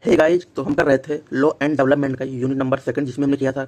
Hey guys, तो हम कर रहे थे लॉ एंड डेवलपमेंट का यूनिट नंबर 2 जिसमें हमने किया था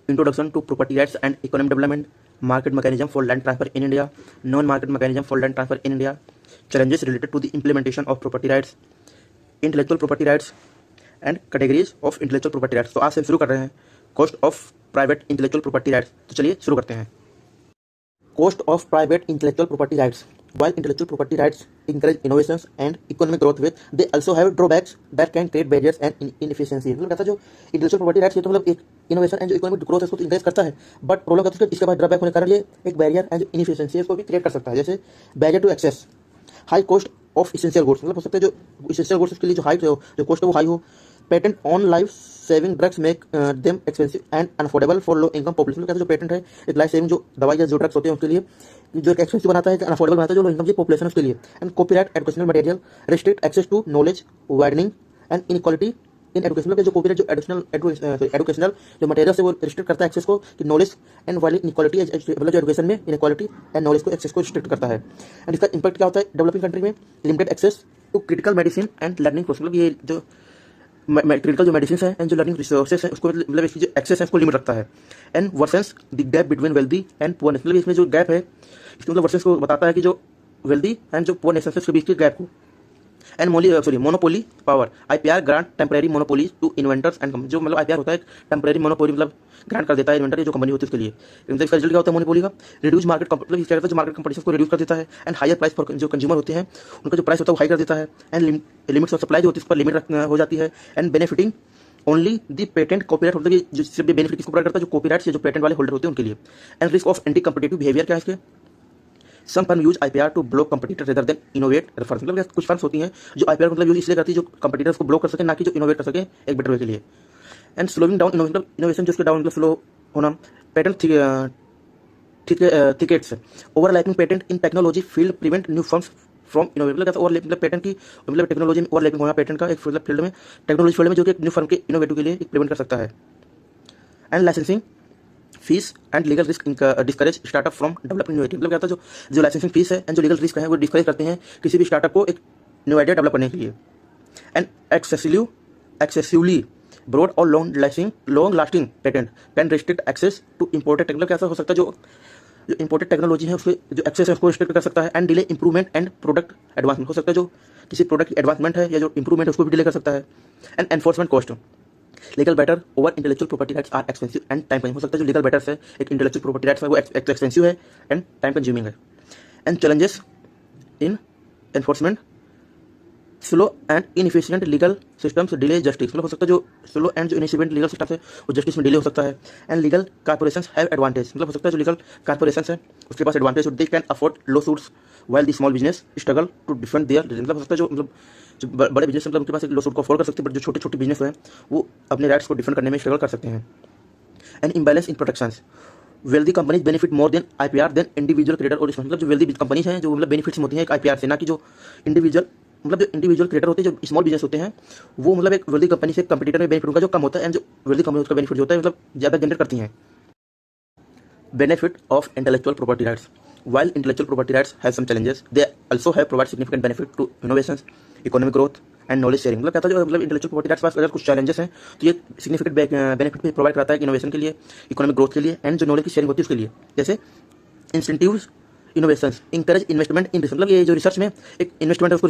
introduction to property rights and economic development, market mechanism for land transfer in India, non market mechanism for land transfer in India, challenges related to the implementation of property rights, intellectual property rights and categories of intellectual property rights. तो आज से हम शुरू कर रहे हैं cost of private intellectual property rights. तो चलिए शुरू करते हैं। Cost of private intellectual property rights. While intellectual property rights encourage innovations and economic growth with, they also have drawbacks that can create barriers and inefficiencies. मतलब कहता जो intellectual property rights ये तो मतलब एक innovation and जो economic growth है उसको तो encourage करता है, but प्रॉब्लम कहता है इसके बाद ड्रॉबैक होने के कारण ये एक barrier and जो inefficiency है उसको भी create कर सकता है। जैसे barrier to access, high cost of essential goods, मतलब हो सकता है जो essential goods उसके लिए जो हाई जो cost है वो हाई हो। Patent on life saving drugs make them expensive and unaffordable for low income population. कहते हैं जो पेटेंट है एक लाइफ सेविंग जो दवाई या जो ड्रग्स होते हैं उसके लिए जो एक एक्सपेंसिव बनाता है, अनअफोर्डेबल बनाता है जो लो इनकम की पॉपुलेशन उसके लिए। And copyright educational material restrict access to knowledge, widening and inequality in education. जो कॉपीराइट जो एजुकेशनल जो मटेरियल है वो रिस्ट्रिक्ट करता है एक्सेस को कि नॉलेज एंड वाइडनिंग इनइक्वालिटी, मतलब जो एजुकेशन में इनइक्वालिटी एंड नॉलेज को एक्सेस को रिस्ट्रिक्ट करता है। एंड इसका इंपैक्ट क्या होता है डेवलपिंग कंट्री में? Limited access to critical medicine and learning process. मतलब ये जो क्रिटिकल जो मेडिसिन है एंड जो लर्निंग रिसोर्सेस है उसको मतलब इसकी जो एक्सेस है उसको लिमिट रखता है। And versus the gap between wealthy and poor nation. मतलब इसमें जो गैप है इसमें मतलब वर्सेस को बताता है कि जो वेल्दी एंड जो पुअर नेशन है उसके बीच के गैप को। And monopoly power, IPR grant temporary monopoly to inventors and जो मतलब आईपीआर होता है टेम्परेरी मोनोपोली मतलब ग्रांट कर देता है इन्वेंटर जो कंपनी होती है उसके लिए। इसका रिजल्ट क्या होता है मोनोपोली का? रिड्यूस मार्केट मतलब क्या जो मार्केट कंपटीशन को रिड्यूस कर देता है। एंड हायर प्राइस फॉर जो कंज्यूमर होते हैं उनका जो प्राइस होता है वो हाई कर देता है। एंड लिमिट्स ऑफ सप्लाई जो होती है उस पर लिमिट हो जाती है। And benefiting only the patent copyright होता है जो सिर्फ बेनिफिट किसको प्रोवाइड करता है? जो कॉपीराइट जो पेटेंट वाले होल्डर होते हैं उनके लिए। And risk of anti competitive behaviour क्या है इसके? Some firm use IPR to block competitor rather than innovate firms. मतलब कुछ फर्म्स होती हैं जो आईपीआर मतलब यूज इसलिए करती है जो कंपटीटर्स को ब्लॉक कर सके, ना कि जो इनोवेट कर सके एक बेटर वे के लिए। And slowing down innovation, innovation जो उसके डाउन मतलब स्लो होना। Patent thickets, overlapping patent in technology field prevent new firms from innovate. मतलब ओवरलैप मतलब पेटेंट की मतलब टेक्नोलॉजी में ओवरलैपिंग होना पेटेंट का एक फील्ड में टेक्नोलॉजी फील्ड में जो कि एक न्यू फर्म के इनोवेटिव के लिए एक प्रिवेंट कर सकता है। And licensing fees and legal risk discourage startup from developing new idea. मतलब क्या होता है जो लाइसेंसिंग फीस है एंड जो लीगल रिस्क है वो डिस्करेज करते हैं किसी भी स्टार्टअप को एक न्यू आइडिया डेवलप करने के लिए। एंड एक्सेसिवली ब्रॉड और long lasting patent can restrict access to imported technology. मतलब कैसा हो सकता है जो इम्पोर्टेड टेक्नोलॉजी है उसके जो एक्सेस है उसको रिस्ट्रिक्ट कर सकता है। And delay improvement and product advancement, हो सकता है जो किसी प्रोडक्ट की एडवांसमेंट है या जो इंप्रूवमेंट है उसको भी डिले कर सकता है। And enforcement cost, legal battle over intellectual property rights are expensive and time consuming. हो सकता है जो लीगल बैटर्स है एक इंटेलेक्चुअल प्रॉपर्टी राइट्स है वो एक्सपेंसिव है एंड टाइम कंज्यूमिंग है। And challenges in enforcement, slow and inefficient legal systems delay justice. मतलब हो सकता है जो स्लो एंड जो इनएफिशिएंट लीगल सिस्टम है वो जस्टिस में डिले हो सकता है। And legal corporations have advantage, मतलब हो सकता है जो लीगल कॉर्पोरेशंस है उसके पास advantage, they can afford lawsuits while the small business struggle to defend their. मतलब हो सकता है जो बड़े बिजनेस मतलब उनके पास एक लॉ सूट को अफोर्ड कर सकते हैं, बट जो छोटे छोटे बिजनेस हैं वो अपने राइट्स को डिफेंड करने में स्ट्रगल कर सकते हैं। And imbalance in protections, wealthy companies benefit more than IPR than individual creator और मतलब जो वेल्दी कंपनीज हैं जो मतलब बेनिफिट्स होती हैं एक आईपीआर से, ना कि जो इंडिविजुअल मतलब जो इंडिविजुअल क्रिएटर होते हैं जो स्मॉल बिजनेस होते हैं वो मतलब एक वेल्दी कंपनी से कंपटीटर में बेनिफिट उनका जो कम होता है। एंड जो वेल्दी कंपनी उसका बेनिफिट जो होता है मतलब ज़्यादा जनरेट करती हैं। Benefit of intellectual property rights, while intellectual property rights have some challenges, they also have provide significant benefit to innovations, economic growth and knowledge sharing। मतलब कहता है जो मतलब इंटेलेक्चुअल प्रॉपर्टी राइट्स पास अगर कुछ चैलेंजेस हैं तो ये सिग्निफिकेंट बेनिफिट भी प्रोवाइड कराता है इनोवेशन के लिए, इकोनॉमिक ग्रोथ के लिए एंड जो नॉलेज की शेयरिंग होती है उसके लिए। जैसे incentives innovations encourage investment in research, मतलब ये जो रिसर्च में एक इन्वेस्टमेंट है उसको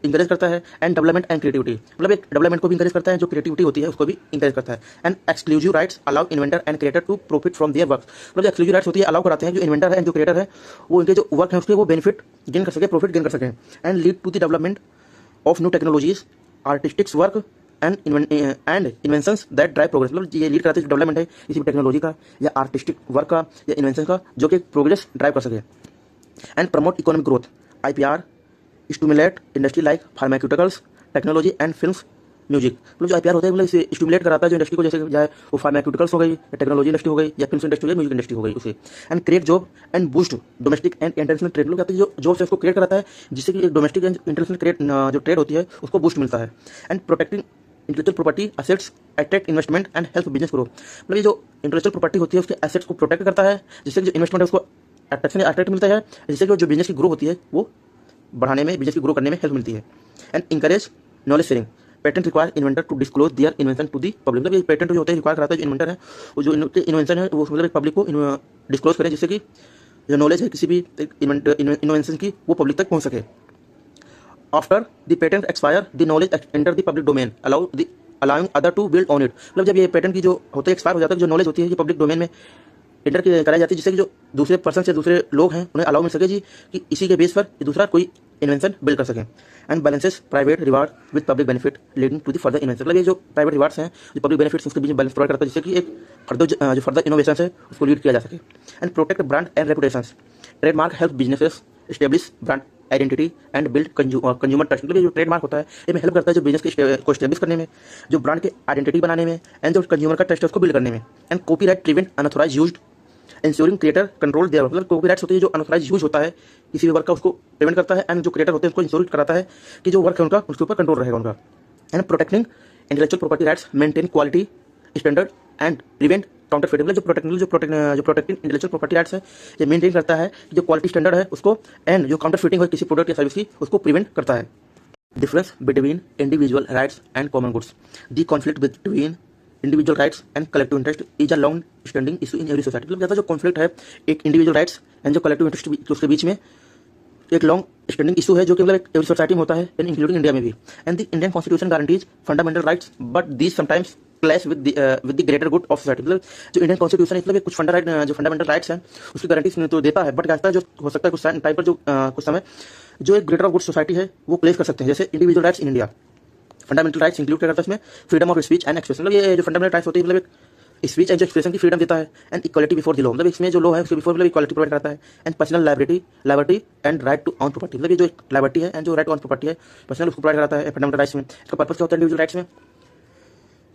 इंकरेज करता है। एंड डेवलपमेंट एंड क्रिएटिविटी, मतलब एक डेवलपमेंट को भी इंकरेज करता है, जो क्रिएटिविटी होती है उसको भी इंकरेज करता है। And exclusive rights allow inventor and creator to profit from their work, मतलब जो एक्सक्लूसिव राइट्स होती है अलाउ कराते हैं जो इन्वेंटर है एंड जो क्रिएटर है वो उनके जो वर्क है उसके वो बेनिफिट गेन कर सके, प्रॉफिट गेन कर सके। And lead to the development of new technologies, artistics work and inventions that drive progress. मतलब ये लीड कराते हैं जो डेवलपमेंट है किसी भी टेक्नोलॉजी का या आर्टिस्टिक वर्क का या इन्वेंशन का जो कि प्रोग्रेस ड्राइव कर सके। And promote economic growth, IPR stimulate industry like pharmaceuticals, technology and films music. मतलब जो आईपीआर होता है मतलब इसे स्टिमुलेट कराता है जो इंडस्ट्री को, जैसे चाहे वो फार्मास्यूटिकल्स हो गई या टेक्नोलॉजी इंडस्ट्री हो गई या फिल्म इंडस्ट्री हो गई, म्यूजिक इंडस्ट्री हो गई उसे। And create job and boost domestic and international trade. लोग कहते हैं जो जॉब्स है उसको क्रिएट कराता है जिससे कि डोमेस्टिक एंड इंटरनेशनल क्रिएट जो ट्रेड होती है उसको बूस्ट मिलता है। And protecting intellectual property assets attract investment and help business grow. मतलब ये जो इंटेलेक्चुअल प्रॉपर्टी होती है उसके एसेट्स को प्रोटेक्ट करता है जिससे जो इन्वेस्टमेंट है उसको अट्रैक्ट मिलता है, जिससे कि जो बिजनेस की ग्रो होती है वो बढ़ाने में, बिजनेस की ग्रो करने में हेल्प मिलती है। And encourage knowledge sharing, patent require inventor to disclose their invention to the public. मतलब ये पेटेंट जो होता है रिक्वायर कराता है जो इन्वेंटर है वो जो इन्वेंशन है वो मतलब एक पब्लिक को डिस्क्लोज करें, जिससे कि जो नॉलेज है किसी भी इन्वेंशन की वो पब्लिक तक पहुंच सके। After the patent expire the knowledge enter the public domain allowing other to build on it. मतलब जब ये पेटेंट की जो होता है एक्सपायर हो जाता है, जो नॉलेज होती है ये पब्लिक डोमेन में एंटर कराई जाती है, जिससे कि जो दूसरे पर्सन से दूसरे लोग हैं उन्हें अलाउ मिल सके जी कि इसी के बेस पर दूसरा कोई इन्वेंशन बिल्ड कर सकें। And balances private reward with public benefit leading to the further invention. मतलब ये जो प्राइवेट रिवार्ड्स हैं जो पब्लिक बेनिफिट्स उसके बीच में बैलेंस प्रोवाइड करता है, जिससे कि एक जो फर्दर इनोवेशन है उसको लीड किया जा सके। And protect brand and reputation. Trademark help businesses establish brand identity and build consumer trust. मतलब ये जो ट्रेडमार्क होता है ये में हेल्प करता है जो बिजनेस को एस्टेब्लिश करने में, जो ब्रांड के आइडेंटिटी बनाने में, एंड जो कंज्यूमर का ट्रस्ट है उसको बिल्ड करने में। And copyright prevent unauthorise used ensuring creator control their. मतलब कॉपीराइट्स होते हैं जो अनऑथराइज यूज होता है किसी भी वर्क का उसको प्रिवेंट करता है, एंड जो क्रिएटर होते हैं उसको इंश्योर कराता है कि जो वर्क है उनका उसके ऊपर कंट्रोल रहेगा उनका। And protecting intellectual property rights maintain quality standard and prevent counterfeit. मतलब जो प्रोटेक्टिंग इंटेलेक्चुअल प्रॉपर्टी राइट्स है ये मेंटेन करता है कि जो क्वालिटी स्टैंडर्ड है उसको, एंड जो काउंटरफीटिंग है किसी प्रोडक्ट या सर्विस की उसको प्रिवेंट करता है। Difference between individual rights and common goods. The conflict between individual rights and collective interest is a long standing issue in every society. मतलब जैसा जो कॉन्फ्लिक्ट है एक इंडिविजुअल राइट्स एंड जो कलेक्टिव इंटरेस्ट उसके बीच में एक लॉन्ग स्टैंडिंग इशू है जो कि मतलब एवरी सोसाइटी में होता है एंड इंक्लूडिंग इंडिया में भी। And the Indian constitution guarantees fundamental rights but these sometimes clash with the greater good of society. मतलब जो इंडियन कॉन्स्टिट्यूशन है मतलब कुछ फंडामेंटल राइट्स हैं उसकी गारंटीज तो देता है, बट क्या जो हो सकता है कुछ टाइम पर जो कुछ समय जो एक ग्रेटर ऑफ गुड सोसाइटी है वो क्लेश कर सकते हैं। जैसे individual rights in India fundamental rights include क्या करता है इसमें freedom of speech and expression. मतलब ये जो फंडामेंटल राइट्स होती है मतलब एक स्पीच एंड एक्सप्रेशन की फ्रीडम देता है। And equality before the law. मतलब इसमें जो लॉ है उसके बिफोर मतलब इक्वालिटी प्रोवाइड करता है। And personal liability and right to own property. मतलब ये जो लाइबिलिटी है एंड जो राइट टू ऑन प्रॉपर्टी है पर्सनल उसको प्रोवाइड करता है फंडामेंटल राइट्स में। इसका पर्पस क्या होता है इंडिविजुअल राइट्स में?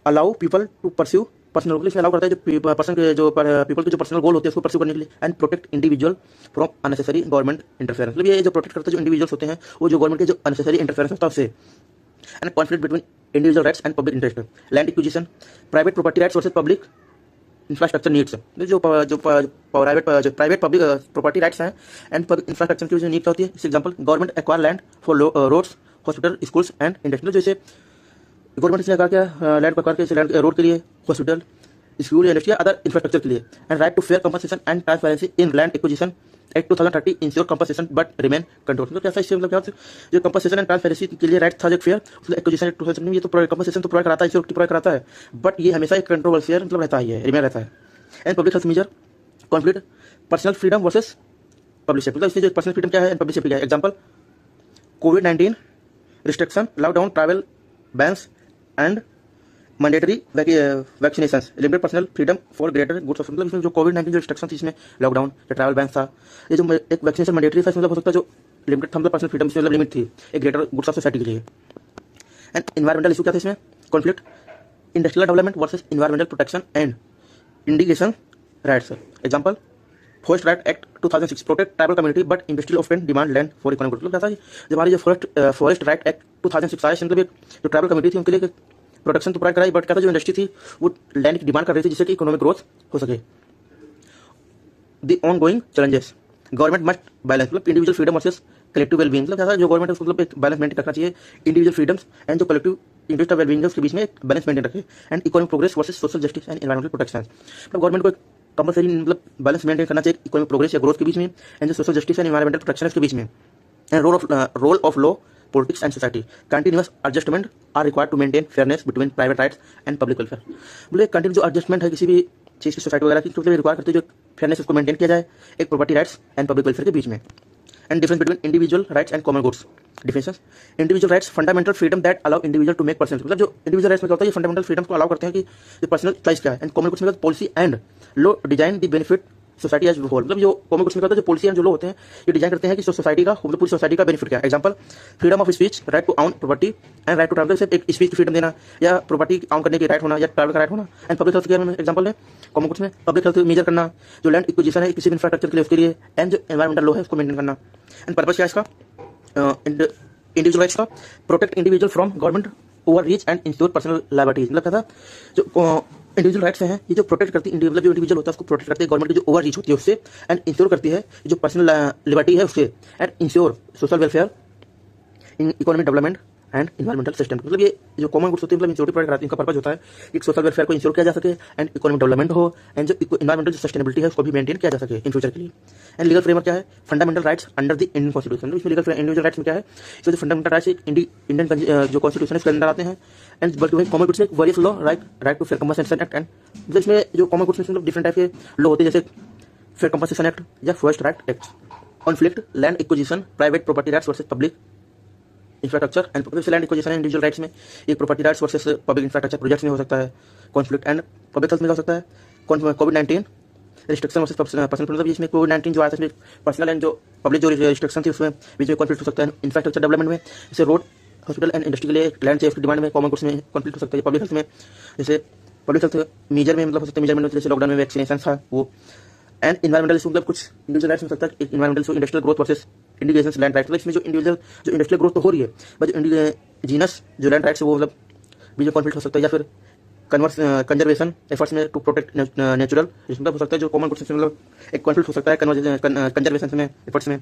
Allow people to pursue personal goal. इसमें अलाउ करता है जो पर्सन के जो पीपल के जो पर्सनल गोल होते हैं उसको परस्यू करने के लिए। And protect individual from unnecessary government interference. मतलब ये जो प्रोटेक्ट करता है जो इंडिविजुअल्स होते हैं वो जो गवर्नमेंट के जो अननेसेसरी इंटरफेरेंस होता है उससे। And conflict between individual rights and public interest. Land acquisition private property rights versus public infrastructure needs. जो प्राइवेट पब्लिक प्रॉपर्टी राइट्स हैं एंड पब्लिक इंफ्रास्ट्रक्चर की जो नीड्स होती है। इस example government acquire land for roads hospital schools and industry. जैसे government ने कहा क्या लैंड एक्वायर के लैंड रोड के लिए hospital school industry other infrastructure के लिए। And right to fair compensation and transparency in land acquisition act 2030 ensure compensation but remain control. मतलब कैसा इससे मतलब क्या जो कंपनसेशन एंड ट्रांसपेरेंसी के लिए राइट था जो फेयर उसमें एक्विजिशन एक्ट 2030 में ये तो कंपनसेशन तो प्रोवाइड कराता है, इंश्योर प्रोवाइड कराता है, बट ये हमेशा एक कंट्रोल फेयर मतलब रहता है, रिमेन रहता है। And public health measure conflict personal freedom versus public safety. मतलब इसमें जो पर्सनल फ्रीडम क्या है एंड पब्लिक सेफ्टी क्या है। Example covid restriction lockdown travel bans and mandatory vaccinations limited personal freedom for greater goods of. मतलब इसमें जो कोविड-19 जो रिस्ट्रिक्शन थी इसमें लॉकडाउन या ट्रैवल बैन था, ये जो एक वैक्सीनेशन मैंडेटरी था इसमें मतलब हो सकता है जो लिमिटेड था मतलब पर्सनल फ्रीडम इसमें मतलब लिमिट थी एक ग्रेटर गुड्स ऑफ सोसाइटी के लिए। एंड इन्वायरमेंटल इशू क्या था इसमें conflict industrial development versus environmental protection and indication rights. Example forest right act 2006 protect tribal community but industrial often demand land for economic growth. मतलब जब हमारी जो forest right act 2006 आया मतलब जो ट्राइबल कम्युनिटी थी उनके लिए प्रोटेक्शन तो प्रोवाइड कराई, बट क्या था जो इंडस्ट्री थी वो लैंड की डिमांड कर रही थी जिससे कि इकोनॉमिक ग्रोथ हो सके। The ongoing challenges government must balance. मतलब individual freedom versus collective wellbeing. मतलब क्या जो गवर्नमेंट है उसको मतलब एक बैलेंस मेंटेन रखना चाहिए इंडिविजुअल फ्रीडम्स एंड जो कलेक्टिव इंटरेस्ट ऑफ वेलबींग उसके बीच में एक बैलेंस मेंटेन रखे। And economic progress versus social justice and environmental protection. मतलब गवर्नमेंट को एक कंपलसरी मतलब बैलेंस मेंटेन करना चाहिए इकोनॉमिक प्रोग्रेस या ग्रोथ के बीच में एंड जो social justice and environmental protection के बीच में। And role of law politics and society continuous adjustment are required to maintain fairness between private rights and public welfare। बोले कंटिन्यू जो एडजस्टमेंट है किसी भी चीज़ की सोसाइटी वगैरह की तो रिक्वायर करते हैं जो फेयरनेस उसको मेंटेन किया जाए एक property rights and public welfare के बीच में। And difference between individual rights and common goods difference. Individual rights fundamental freedom that allow individual to make personal. मतलब जो इंडिविजुअल राइट्स में क्या होता है ये फंडामेंटल फ्रीडम को अलाउ करते हैं कि जो पर्सनल चॉइस क्या है। एंड कॉमन गुड्स में policy and law design the benefit society as whole. मतलब जो कॉमन गुड्स में कहते हैं जो पॉलिसी एंड जो लॉ होते हैं ये डिजाइन करते हैं कि सोसाइटी का मतलब पूरी सोसाइटी का बेनिफिट क्या है। Example freedom of speech right to own property and right to travel. सिर्फ एक स्पीच की फ्रीडम देना या प्रॉपर्टी ऑन करने की राइट होना या ट्रैवल का राइट होना। एंड पब्लिक हेल्थ केयर में एग्जांपल है कॉमन गुड्स में पब्लिक हेल्थ मेजर करना जो लैंड एक्विजिशन है किसी भी इंफ्रास्ट्रक्चर के लिए उसके लिए। एंड जो एनवायरमेंटल लॉ है उसको मेंटेन करना। एंड पर्पस क्या है इसका इंडिविजुअल राइट्स का protect individual from government over reach and ensure personal liabilities. मतलब क्या था जो इंडिविजुअल राइट्स हैं ये जो प्रोटेक्ट करती है मतलब जो इंडिविजुअल होता है उसको प्रोटेक्ट करती है गवर्नमेंट की जो ओवर रीच होती है उससे। एंड इंश्योर करती है जो पर्सनल लिबर्टी है उससे। And ensure social welfare in economic development and environmental system. मतलब ये जो कॉमन गुड्स होते हैं, मतलब इंश्योरिटी प्रोडक्ट आती है, इनका पर्पज होता है एक सोशल वेलफेयर को इंश्योर किया जा सके एंड इकोनॉमिक डेवलपमेंट हो एंड जो इन्वायरमेंटल जो सस्टेनेबिलिटी है उसको भी मेंटेन किया जा सके इन फ्यूचर के लिए। एंड लीगल फ्रेमवर्क क्या है, fundamental rights under the Indian constitution. इसमें लीगल इंडिविजुअल राइट्स में क्या है, इसमें जो फंडामेंटल राइट्स इंडियन जो कॉन्स्टिट्यूशन है उसके अंदर आते हैं। एंड बल्कि कॉमन गुड्स में various law right to fair compensation act. And इसमें जो कॉमन गुड्स में डिफरेंट टाइप के लॉ होते हैं, जैसे फेयर कंपनसेशन एक्ट या first right act, conflict, land acquisition, private property rights versus public infrastructure and land acquisition and individual rights में एक property rights versus public infrastructure projects में हो सकता है कॉन्फ्लिक्ट। एंड पब्लिक हेल्थ में हो सकता है कोविड-19 रिस्ट्रिक्शन वर्सेस पर्सनल, मतलब इसमें कोविड-19 जो आया था इसमें पर्सनल एंड जो पब्लिक जो रिस्ट्रिक्शन थी उसमें बीच में कॉन्फ्लिक्ट हो सकता है। इंफ्रास्ट्रक्चर डेवलपमेंट में जैसे रोड, हॉस्पिटल एंड इंडस्ट्री के लिए लैंड चाहिए, उसकी डिमांड में कॉमन गुड्स में कॉन्फ्लिक्ट हो सकता है। पब्लिक हेल्थ में जैसे पब्लिक हेल्थ मेजर में मतलब हो सकता है, मेजरमेंट जैसे लॉकडाउन में वैक्सीनेशन था वो। एंड इन्वायरमेंटल इशू मतलब कुछ इंडिविजुअल राइट्स हो सकता है, environmental issue industrial growth versus indigenous land rights. मतलब इसमें जो इंडस्ट्रियल ग्रोथ तो हो रही है, बट जो इंडिजिनस जो लैंड राइट्स है वो मतलब बीच में कॉन्फ्लिक्ट हो सकता है। या फिर कंजर्वेशन एफर्ट्स में टू प्रोटेक्ट नेचुरल, मतलब हो सकता है जो कॉमन गुड्स में मतलब एक कॉन्फ्लिक्ट हो सकता है कंजर्वेशन में एफर्ट्स में।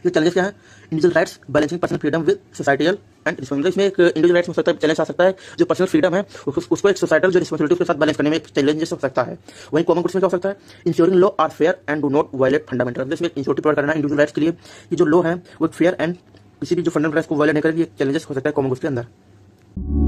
ये चैलेंजेस क्या है, individual rights balancing personal freedom with societal and responsibility. इसमें एक इंडिविजुअल राइट्स में हो सकता है चैलेंज आ सकता है, जो पर्सनल फ्रीडम है उसको एक सोसाइटल जो रिस्पॉन्सिबिलिटी के साथ बैलेंस करने में एक चैलेंजेस हो सकता है। वहीं कॉमन गुड्स में क्या हो सकता है, ensuring law are fair and do not violate fundamental. इसमें इंश्योरिटी प्रोवाइड करना इंडिविजुअल राइट्स के लिए कि जो लॉ है वो फेयर एंड किसी भी जो फंडामेंटल राइट्स को वायलेट नहीं करेगी, चैलेंजेस हो सकता है कॉमन गुड्स के अंदर।